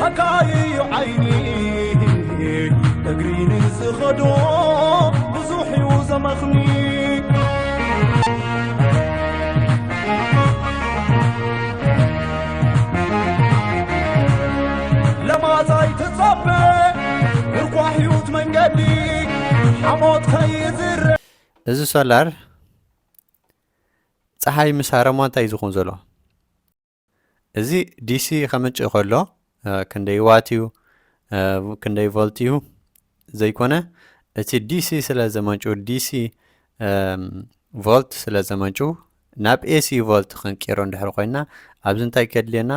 حكاية عيني تقرين الزخدو بزوحي وزمخني لما زاي تصبي ارقوا حيوت من قدي حموت خيزر እዚ ሶላር ፀሓይ ምስ ሃረማ እንታይ ዝኹን ዘሎ እዚ ዲሲ ከመንጭ ከሎ ክንደይ ዋት እዩ ክንደይ ቮልት እዩ ዘይኮነ እቲ ዲሲ ስለ ዘመንጩ ዲሲ ቮልት ስለ ዘመንጩ ናብ ኤሲ ቮልት ክንቀይሮ እንድሕር ኮይና ኣብዚ እንታይ ከድልየና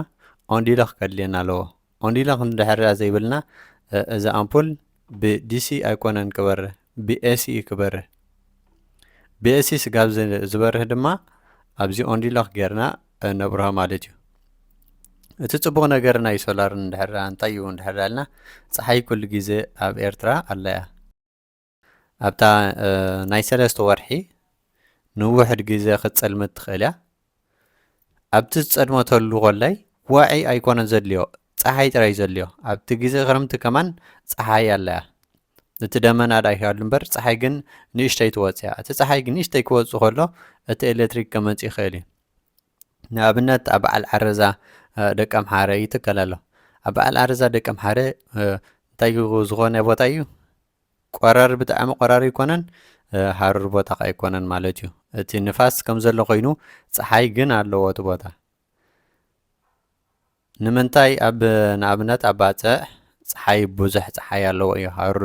ኦንዲሎክ ከድልየና ኣለዎ ኦንዲሎክ እንድሕር ዘይብልና እዚ ኣምፑል ብዲሲ ኣይኮነን ክበርህ ብኤሲ ክበርህ ብኤሲ ስጋብ ዝበርህ ድማ ኣብዚ ኦንዲሎክ ጌርና ነብርሆ ማለት እዩ እቲ ጽቡቕ ነገር ናይ ሶላር እንድሕር እንታይ እዩ እንድሕር አለና ፀሓይ ኩሉ ግዜ ኣብ ኤርትራ ኣለያ ኣብታ ናይ 3 ወርሒ ንውሕድ ግዜ ክትጸልመት ትኽእል እያ ኣብቲ ዝጸልመተሉ ቆላይ ዋዒ ኣይኮነን ዘድልዮ ፀሓይ ጥራይ ዘድልዮ ኣብቲ ግዜ ክረምቲ ከማን ፀሓይ ኣለያ እቲ ደመና ዳይሃሉ እምበር ፀሓይ ግን ንእሽተይ ትወፅያ እቲ ፀሓይ ግን ንእሽተይ ክወፅእ ከሎ እቲ ኤሌክትሪክ ከመፅእ ይኽእል እዩ ንኣብነት ኣብ በዓል ዓረዛ ደቂ ኣምሓረ ይትከል ኣሎ ኣብ በዓል ዓረዛ ደቂ ኣምሓረ እንታይ ዝኾነ ቦታ እዩ ቆራሪ ብጣዕሚ ቆራሪ ይኮነን ሃሩር ቦታ ኸ ኣይኮነን ማለት እዩ እቲ ንፋስ ከም ዘሎ ኮይኑ ፀሓይ ግን ኣለዎ እቲ ቦታ ንምንታይ ኣብ ንኣብነት ኣብ ባፅዕ ፀሓይ ብዙሕ ፀሓይ ኣለዎ እዩ ሃሩር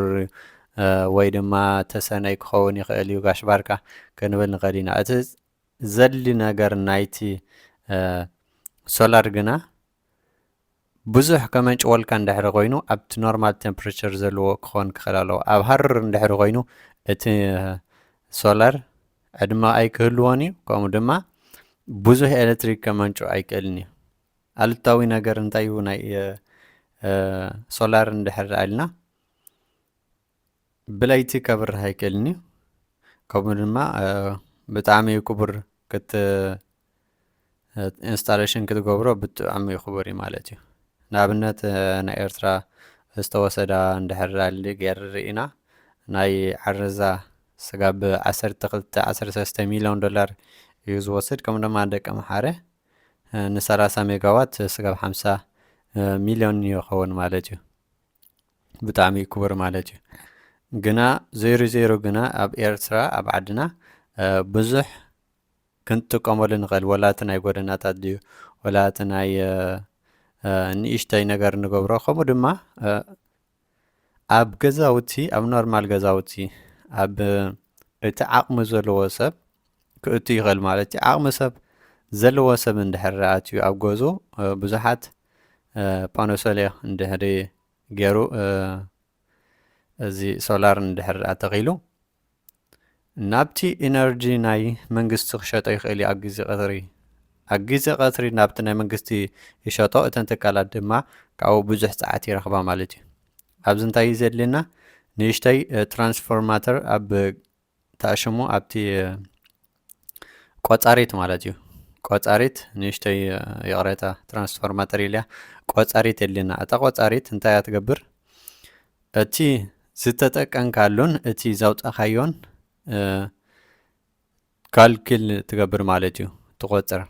ወይ ድማ ተሰነይ ክኸውን ይኽእል እዩ ጋሽ ባርካ ክንብል ንኽእል ኢና እቲ ዘድሊ ነገር ናይቲ ሶላር ግና ብዙሕ ከመንጭወልካ እንድሕር ኮይኑ ኣብቲ ኖርማል ቴምፕሬቸር ዘለዎ ክኾን ክኽእል ኣለዎ ኣብ ሃሩር እንድሕር ኮይኑ እቲ ሶላር ዕድመ ኣይክህልዎን እዩ ከምኡ ድማ ብዙሕ ኤሌክትሪክ ከመንጩ ኣይክእልን እዩ ኣሉታዊ ነገር እንታይ እዩ ናይ ሶላር እንድሕር ኣልና ብለይቲ ከብርህ ኣይክእልን እዩ ከምኡ ድማ ብጣዕሚ ክቡር ኢንስታሌሽን ክትገብሮ ብጣዕሚ ክቡር እዩ ማለት እዩ ንኣብነት ናይ ኤርትራ ዝተወሰዳ እንድሕር ገይር ርኢና ናይ ዓረዛ ስጋብ 12-13 ሚሊዮን ዶላር እዩ ዝወስድ ከምኡ ድማ ደቂ ኣምሓረ ን30 ሜጋዋት ስጋብ 50 ሚሊዮን ይኸውን ማለት እዩ ብጣዕሚ ክቡር ማለት እዩ ግና ዜሮ ግና ኣብ ኤርትራ ኣብ ዓድና ብዙሕ ክንጥቀመሉ ንኽእል ወላቲ ናይ ጎደናታት ድዩ ወላቲ ናይ ንእሽተይ ነገር ንገብሮ ከምኡ ድማ ኣብ ገዛውቲ ኣብ ኖርማል ገዛውቲ ኣብ እቲ ዓቕሚ ዘለዎ ሰብ ክእቱ ይኽእል ማለት እዩ ዓቕሚ ሰብ ዘለዎ ሰብ እንድሕር ኣትዩ ኣብ ገዙ ብዙሓት ፓኖሶልያ እንድሕር ገይሩ እዚ ሶላር እንድሕር ኣተኺሉ ናብቲ ኢነርጂ ናይ መንግስቲ ክሸጦ ይኽእል እዩ ኣብ ግዜ ቀትሪ ናብቲ ናይ መንግስቲ ይሸጦ እተን ትካላት ድማ ካብኡ ብዙሕ ፀዓት ይረኽባ ማለት እዩ ኣብዚ እንታይ እዩ ዘድልየና ንእሽተይ ትራንስፎርማተር ኣብ ተኣሽሙ ኣብቲ ቆፃሪት ማለት እዩ ቆፃሪት ንእሽተይ የቕረታ ትራንስፎርማተር ኢልያ ቆፃሪት የድልየና እታ ቆፃሪት እንታይ እያ ትገብር እቲ ዝተጠቀምካሉን እቲ ዘውፃእካዮን ካልክል ትገብር ማለት እዩ ትቆፅር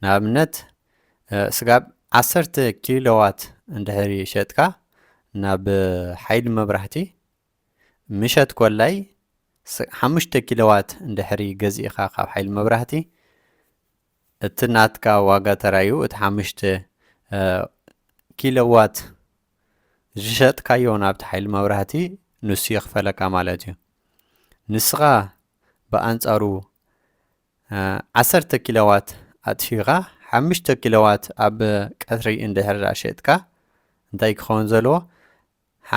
ንኣብነት ስጋብ 10 ኪሎዋት እንድሕር ሸጥካ ናብ ሓይሊ መብራህቲ ምሸት ኮላይ 5 ኪሎዋት እንድሕር ገዚእኻ ካብ ሓይሊ መብራህቲ እቲ ናትካ ዋጋ ተራዩ እቲ 5 ኪሎዋት ዝሸጥካዮ ናብቲ ሓይሊ መብራህቲ ንሱ ይኽፈለካ ማለት እዩ ንስኻ ብኣንጻሩ 10 ኪሎዋት ኣጥፊኻ 5 ኪሎዋት ኣብ ቀትሪ እንድሕር ሸጥካ እንታይ ክኸውን ዘለዎ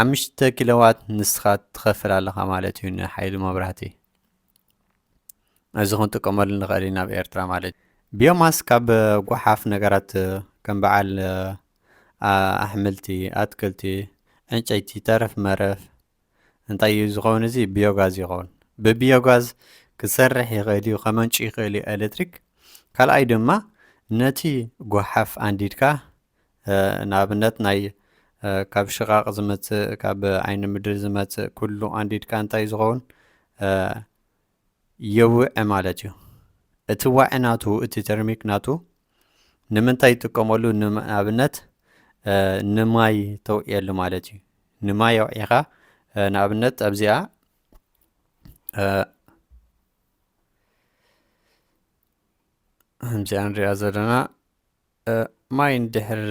5 ኪሎዋት ንስኻ ትኸፍል ኣለኻ ማለት እዩ ንሓይሊ መብራህቲ እዚ ክንጥቀመሉ ንኽእል ኢና ኣብ ኤርትራ ማለት እዩ ቢዮማስ ካብ ጓሓፍ ነገራት ከም በዓል ኣሕምልቲ ኣትክልቲ ዕንጨይቲ ተረፍ መረፍ እንታይ እዩ ዝኸውን እዚ ቢዮጋዝ ይኸውን ብቢዮጋዝ ክሰርሕ ይኽእል እዩ ከመንጭ ይኽእል እዩ ኤሌክትሪክ ካልኣይ ድማ ነቲ ጓሓፍ ኣንዲድካ ንኣብነት ናይ ካብ ሽቓቕ ዝመፅእ ካብ ዓይኒ ምድሪ ዝመፅእ ኩሉ ኣንዲድካ እንታይ ዝኸውን የውዕ ማለት እዩ እቲ ዋዒ ናቱ እቲ ተርሚክ ናቱ ንምንታይ ይጥቀመሉ ንኣብነት ንማይ ተውዕየሉ ማለት እዩ ንማይ ኣውዒኻ ንኣብነት ኣብዚኣ ከምዚኣ ንሪኣ ዘለና ማይ እንድሕር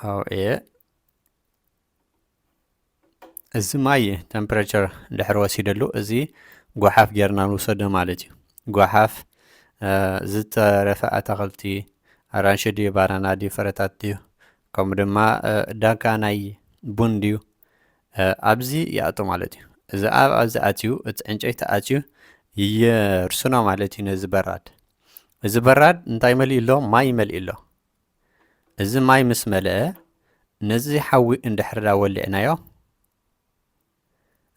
ኣውዕየ እዚ ማይ ቴምፕሬቸር እንድሕር ወሲደሉ እዚ ጓሓፍ ጌርና ንውሰዶ ማለት እዩ ጓሓፍ ዝተረፈ ኣታኽልቲ ኣራንሺ ድዩ ባናና ድዩ ፍረታት ድዩ ከምኡ ድማ ዳካ ናይ ቡን ድዩ ኣብዚ ይኣቱ ማለት እዩ እዚ ኣብዚ ኣትዩ እቲ ዕንጨይቲ ኣትዩ የርስኖ ማለት እዩ ነዚ በራድ እዚ በራድ እንታይ መሊኡ ኣሎ ማይ ይመልእ ኣሎ እዚ ማይ ምስ መልአ ነዚ ሓዊ እንድሕር ወሊዕናዮ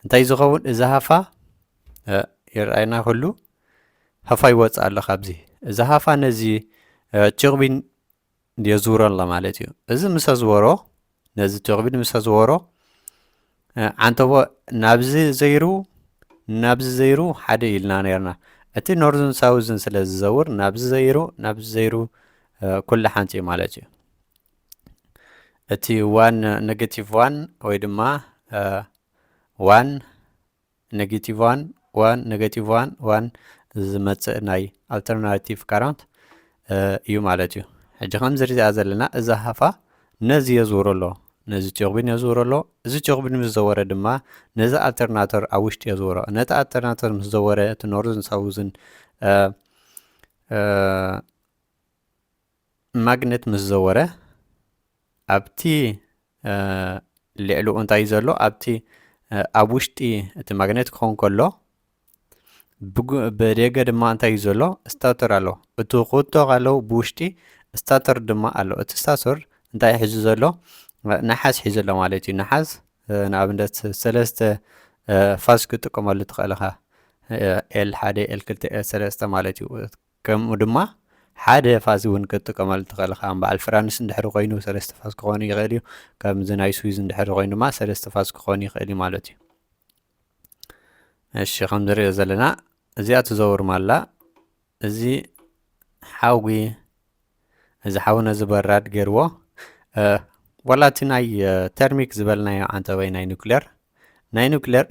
እንታይ ዝኸውን እዚ ሃፋ ይርአየና ኩሉ ሃፋ ይወፅእ ኣሎ ካብዚ እዚ ሃፋ ነዚ ቱርቢን የዝውሮ ኣሎ ማለት እዩ እዚ ምስ ዝወሮ ነዚ ቱርቢን ምስ ዝወሮ ዓንተቦ ናብዚ ዘይሩ ሓደ ኢልና ነርና እቲ ኖርዝን ሳውዝን ስለ ዝዘውር ናብዚ ዘይሩ ኩሉ ሓንቲ እዩ ማለት እዩ እቲ ዋን ኔጌቲቭ ዋን ወይ ድማ ዋን ኔጌቲቭ ዋን ኔጌቲቭ ዋን ዝመፅእ ናይ ኣልተርናቲቭ ካረንት እዩ ማለት እዩ ሕጂ ከም ዝርአ ዘለና እዚ ሃፋ ነዚ የዝውሮ ኣሎ ነዚ ቱርቢን የዝውሮ ኣሎ እዚ ቱርቢን ምስ ዘወረ ድማ ነዚ ኣልተርናተር ኣብ ውሽጢ የዝውሮ ነቲ ኣልተርናተር ምስ ዘወረ እቲ ኖርዝን ሳውዝን ማግኔት ምስ ዘወረ ኣብቲ ልዕሊኡ እንታይ ዘሎ ኣብቲ ኣብ ውሽጢ እቲ ማግኔት ክኸውን ከሎ ብደገ ድማ እንታይ እዩ ዘሎ ስታተር ኣሎ እቲ ክልቶ ካለው ብውሽጢ ስታተር ድማ ኣሎ እቲ ስታተር እንታይ ሒዙ ዘሎ ነሓስ ሒዙ ኣሎ ማለት እዩ ነሓስ ንኣብነት ሰለስተ ፋዝ ክጥቀመሉ ትኽእል ኢኻ ኤል ሓደ ኤል ክልተ ኤል ሰለስተ ማለት እዩ ከምኡ ድማ ሓደ ፋዝ እውን ክትጥቀመሉ ትኽእል ኢኻ በዓል ፍራንስ እንድሕር ኮይኑ ሰለስተ ፋዝ ክኾን ይኽእል እዩ ከምዚ ናይ ስዊዝ እንድሕር ኮይኑ ድማ ሰለስተ ፋዝ ክኾን ይኽእል እዩ ማለት እዩ እሺ ከም ንሪኦ ዘለና እዚኣ ትዘውር ማላ እዚ ሓዊ ነዚ በራድ ገይርዎ ዋላ እቲ ናይ ተርሚክ ዝበልናዮ ዓንተበይ ናይ ኒውክሌር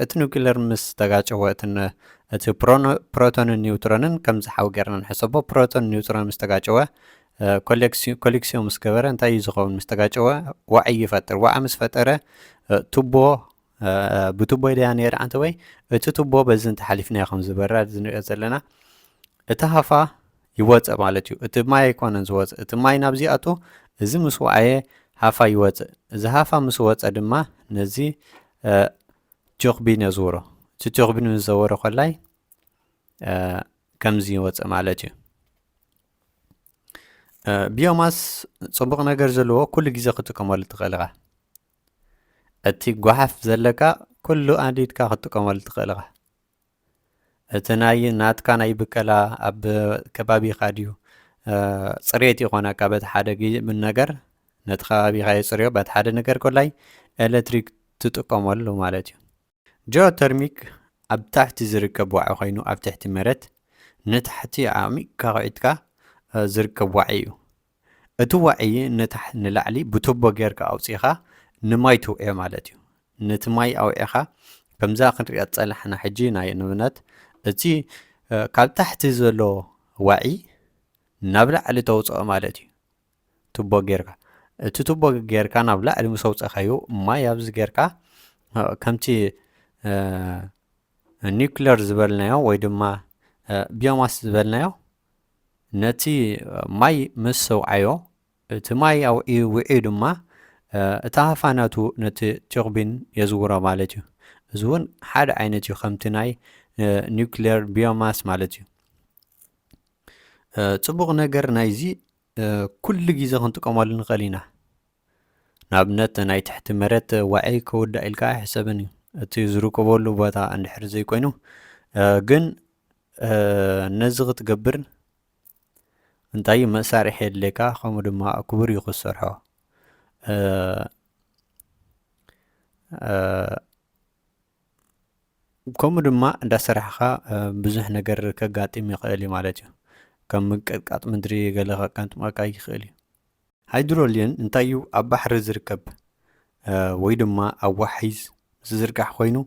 እቲ ኒውክሌር ምስ ተጋጨወ እቲ ፕሮቶንን ኒውትሮንን ከምዚ ሓዊ ጌርና ንሕሰቦ ፕሮቶን ኒውትሮን ምስ ተጋጨወ ኮሌክሲዮን ምስ ገበረ እንታይ እዩ ዝኸውን ምስ ተጋጨወ ዋዒ ይፈጥር ዋዒ ምስ ፈጠረ ቱቦ ብቱቦ ድያ ነይሩ ዓንተወይ እቲ ቱቦ በዚ እንተሓሊፍናዮ ከም ዝበራድ ዝንሪኦ ዘለና እቲ ሃፋ ይወፅእ ማለት እዩ እቲ ማይ ኣይኮነን ዝወፅእ እቲ ማይ ናብዚ ኣቱ እዚ ምስ ወዓየ ሃፋ ይወፅእ እዚ ሃፋ ምስ ወፀ ድማ ነዚ ቱርቢን የዝውሮ እቲ ቱርቢን ምስ ዘወረ ኮላይ ከምዚ ይወፅእ ማለት እዩ ቢዮማስ ፅቡቕ ነገር ዘለዎ ኩሉ ግዜ ክትጥቀመሉ ትኽእል ኢኻ እቲ ጓሓፍ ዘለካ ኩሉ ኣንዲድካ ክትጥቀመሉ ትኽእል ኢኻ እቲ ናትካ ናይ ብቀላ ኣብ ከባቢኻ ድዩ ፅሬት ይኾነካ በቲ ሓደ ነገር ነቲ ከባቢኻ የፅርዮ በቲ ሓደ ነገር ኮላይ ኤሌክትሪክ ትጥቀመሉ ማለት እዩ ጂኦተርሚክ ኣብ ታሕቲ ዝርከብ ዋዒ ኮይኑ ኣብ ትሕቲ መሬት ንታሕቲ ዓሚቕካ ኺዒትካ ዝርከብ ዋዒ እዩ እቲ ዋዒ ንላዕሊ ብቱቦ ጌርካ ኣውፂኻ ንማይ ትውዕዮ ማለት እዩ ነቲ ማይ ኣውዒኻ ከምዛ ክንሪኦ ፀላሕና ሕጂ ናይ ንብነት እቲ ካብ ታሕቲ ዘሎ ዋዒ ናብ ላዕሊ ተውፅኦ ማለት እዩ ቱቦ ጌርካ እቲ ቱቦ ጌርካ ናብ ላዕሊ ምስ ኣውፀኻዮ ማይ ኣብዚ ጌርካ ከምቲ ኒውክሌር ዝበልናዮ ወይ ድማ ቢዮማስ ዝበልናዮ ነቲ ማይ ምስ ሰውዓዮ እቲ ማይ ውዒዩ ድማ እቲ ሃፋናቱ ነቲ ቱርቢን የዝውሮ ማለት እዩ እዚ እውን ሓደ ዓይነት እዩ ከምቲ ናይ ኒውክሊየር ቢዮማስ ማለት እዩ ጽቡቕ ነገር ናይዚ ኩሉ ግዜ ክንጥቀመሉ ንኽእል ኢና ንኣብነት ናይ ትሕቲ መሬት ዋዒ ክውዳእ ኢልካ ኣይሕሰብን እዩ እቲ ዝርከበሉ ቦታ እንድሕር ዘይኮይኑ ግን ነዚ ክትገብር እንታይ መሳርሒ የድልየካ ከምኡ ድማ ክቡር እዩ ክሰርሖ ከምኡ ድማ እንዳሰራሕኻ ብዙሕ ነገር ከጋጥም ይኽእል እዩ ማለት እዩ ከም ምንቅጥቃጥ ምድሪ ገለ ከቃንጥመካ ይኽእል እዩ ሃይድሮሊየን እንታይ እዩ ኣብ ባሕሪ ዝርከብ ወይ ድማ ኣብ ዋሒዝ ዝዝርጋሕ ኮይኑ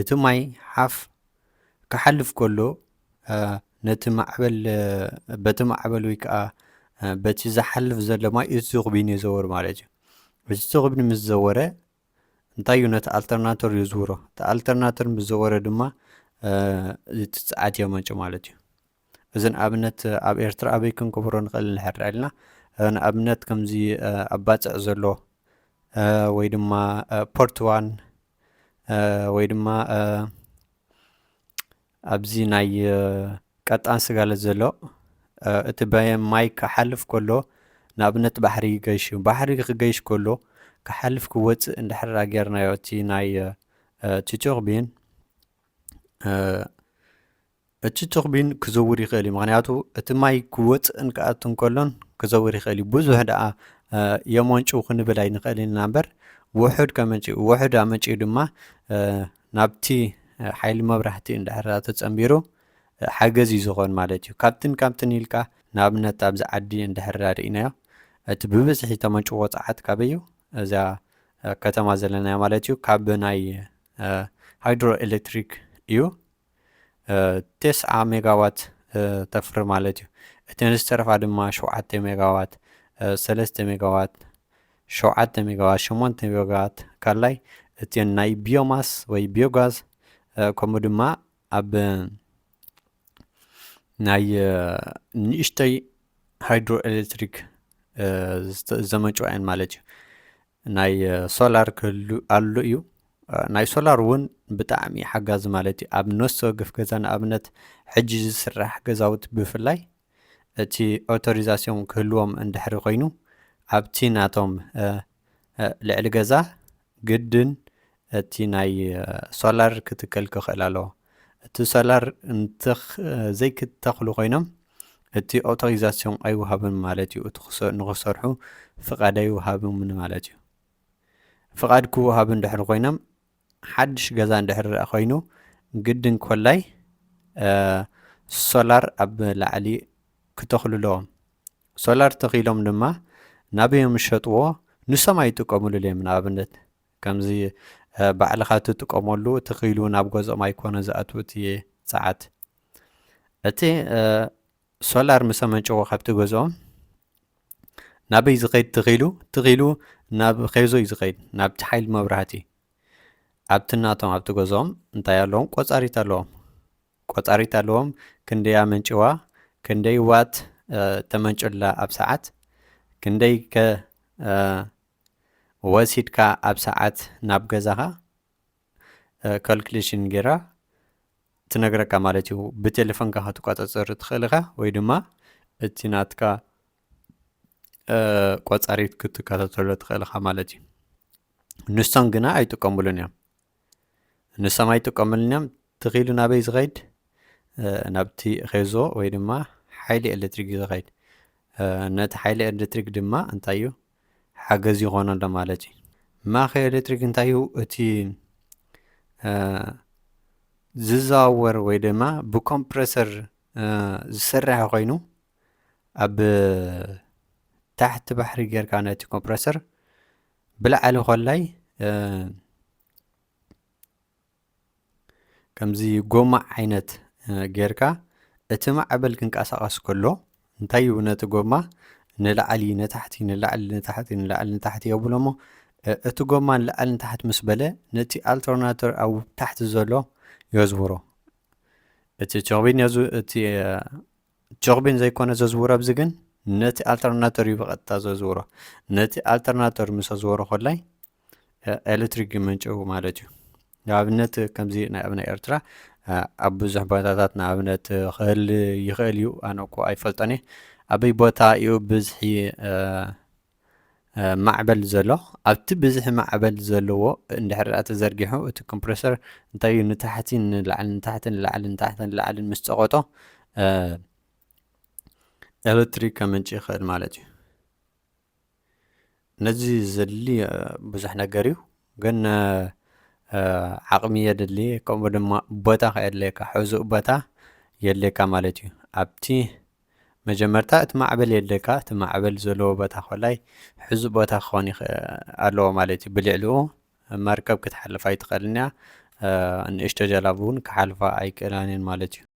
እቲ ማይ ሓፍ ክሓልፍ ከሎ ነቲ ማዕበል በቲ ማዕበል ወይ ከዓ በቲ ዝሓልፍ ዘሎ ማይ እቲ ቱርቢን ይዘውር ማለት እዩ እቲ ቱርቢን ምስ ዘወረ እንታይ እዩ ነቲ ኣልተርናተር ይዝውሮ እቲ ኣልተርናተር ምስ ዘወረ ድማ እቲ ፀዓት የመንጭ ማለት እዩ እዚ ንኣብነት ኣብ ኤርትራ ኣበይ ክንከብሮ ንኽእል ንሕር ኢልና ንኣብነት ከምዚ ኣብ ባፅዕ ዘሎ ወይ ድማ ፖርትዋን ወይ ድማ ኣብዚ ናይ ቀጣን ስጋለት ዘሎ እቲ ማይ ክሓልፍ ከሎ ንኣብነት ባሕሪ ይገይሽ ባሕሪ ክገይሽ ከሎ ክሓልፍ ክወፅእ እንድሕር ጌርናዮ እቲ ናይ ቱርቢን እቲ ቱርቢን ክዘውር ይኽእል እዩ ምክንያቱ እቲ ማይ ክወፅእን ክኣቱን ከሎን ክዘውር ይኽእል እዩ ብዙሕ ደኣ የመንጩ ክንብል ኣይንኽእል ኢና እምበር ውሑድ ከመንጭ ውሑድ ኣመንጭ ድማ ናብቲ ሓይሊ መብራህቲ እንድሕር ተፀምቢሩ ሓገዝ እዩ ዝኾን ማለት እዩ ካብትን ኢልካ ንኣብነት ኣብዚ ዓዲ እንድሕር ርኢናዮ እቲ ብብዝሒ ተመንጭዎ ፀዓት ካበዩ እዛ ከተማ ዘለናዮ ማለት እዩ ካብ ናይ ሃይድሮ ኤሌክትሪክ እዩ 9 ሜጋዋት ተፍሪ ማለት እዩ እቲ ንዝተረፋ ድማ 7 ሜጋዋት 3 ሜጋዋት 7 ሜጋዋት 8 ሜጋዋት ካልኣይ እቲ ናይ ቢዮማስ ወይ ቢዮጋዝ ከምኡ ድማ ኣብ ናይ ንእሽተይ ሃይድሮ ኤሌክትሪክ ዘመንጭው እየን ማለት እዩ ናይ ሶላር ክህሉ ኣሎ እዩ ናይ ሶላር እውን ብጣዕሚ ሓጋዚ ማለት እዩ ኣብ ነፍሲ ወከፍ ገዛ ንኣብነት ሕጂ ዝስራሕ ገዛውቲ ብፍላይ እቲ ኦቶሪዛሲዮን ክህልዎም እንድሕሪ ኮይኑ ኣብቲ ናቶም ልዕሊ ገዛ ግድን እቲ ናይ ሶላር ክትከል ክኽእል ኣለዎ እቲ ሶላር ዘይክተኽሉ ኮይኖም እቲ ኦቶሪዛሲዮን ኣይወሃብን ማለት እዩ እቲ ንኽሰርሑ ፍቓድ ኣይወሃብን ማለት እዩ ፍቓድ ክወሃብ እንድሕር ኮይኖም ሓድሽ ገዛ እንድሕር ኮይኑ ግድን ኮላይ ሶላር ኣብ ላዕሊ ክተኽሉ ኣለዎም ሶላር ተኺሎም ድማ ናበዮም ዝሸጥዎ ንሶም ኣይጥቀሙሉ እዮም ንኣብነት ከምዚ ባዕልኻ ትጥቀመሉ ተኺሉ ናብ ገዝኦም ኣይኮነ ዝኣትው እቲ ፀዓት እቲ ሶላር ምስ ኣመንጭዎ ካብቲ ገዝኦም ናበይ ዝኸይድ ትኺሉ ናብ ኸይዞ እዩ ዝኸይድ ናብቲ ሓይሊ መብራህቲ ኣብቲ ናቶም ኣብቲ ገዝኦም እንታይ ኣለዎም ቆፃሪት ኣለዎም ክንደይ ኣመንጭዋ ክንደይ ዋት ተመንጭላ ኣብ ሰዓት ክንደይ ወሲድካ ኣብ ሰዓት ናብ ገዛኻ ካልኩሌሽን ጌራ ትነግረካ ማለት እዩ ብቴሌፎንካ ክትቆፃፀር ትኽእል ኢኻ ወይ ድማ እቲ ናትካ ቆፃሪት ክትከታተሎ ትኽእል ኢኻ ማለት እዩ ንሶም ግና ኣይጥቀሙሉን እዮም ትኺሉ ናበይ ዝኸይድ ናብቲ ኸይዞ ወይ ድማ ሓይሊ ኤሌክትሪክ ዝኸይድ ነቲ ሓይሊ ኤሌክትሪክ ድማ እንታይ እዩ ሓገዝ ይኾነሎ ማለት እዩ ማኺ ኤሌክትሪክ እንታይ እዩ እቲ ዝዘዋወር ወይ ድማ ብኮምፕረሰር ዝሰርሕ ኮይኑ ኣብ ታሕቲ ባሕሪ ጌርካ ነቲ ኮምፕረሰር ብላዕሊ ኮላይ ከምዚ ጎማ ዓይነት ጌርካ እቲ ማዕበል ክንቀሳቐስ ከሎ እንታይ እዩ ነቲ ጎማ ንላዕሊ ንታሕቲ ንላዕሊ ንታሕቲ የብሎ እሞ እቲ ጎማ ንላዕሊ ንታሕቲ ምስ በለ ነቲ ኣልተርናተር ኣብ ታሕቲ ዘሎ የዝውሮ እቲ ቱርቢን ዘይኮነ ዘዝውሮ ኣብዚ ግን ነቲ ኣልተርናተር እዩ ብቐጥታ ዘዝውሮ ነቲ ኣልተርናተር ምስ ዘዝውሮ ኮላይ ኤሌክትሪክ ይመንጭው ማለት እዩ ንኣብነት ከምዚ ናይ ኣብና ኤርትራ ኣብ ብዙሕ ቦታታት ንኣብነት ክህሊ ይኽእል እዩ ኣነ እኮ ኣይፈልጦን እየ ኣበይ ቦታ እዩ ብዝሒ ማዕበል ዘሎ ኣብቲ ብዝሒ ማዕበል ዘለዎ እንድሕር ተዘርጊሑ እቲ ኮምፕረሰር እንታይ እዩ ንታሕቲ ንላዕሊ ንታሕቲ ንላዕሊ ንታሕቲ ንላዕሊ ምስ ፀቆጦ ኤሌክትሪክ ከመንጭ ይኽእል ማለት እዩ ነዚ ዘድሊ ብዙሕ ነገር እዩ ግን ዓቕሚ የድሊ ከምኡ ድማ ቦታ ከየድልየካ ሕዙእ ቦታ የድልየካ ማለት እዩ ኣብቲ መጀመርታ እቲ ማዕበል የድልየካ እቲ ማዕበል ዘለዎ ቦታ ኮላይ ሕዙእ ቦታ ክኾን ኣለዎ ማለት እዩ ብልዕሊኡ መርከብ ክትሓልፍ ኣይትኽእልን እያ ንእሽቶ ጀላቡ እውን ክሓልፋ ኣይክእላን ማለት እዩ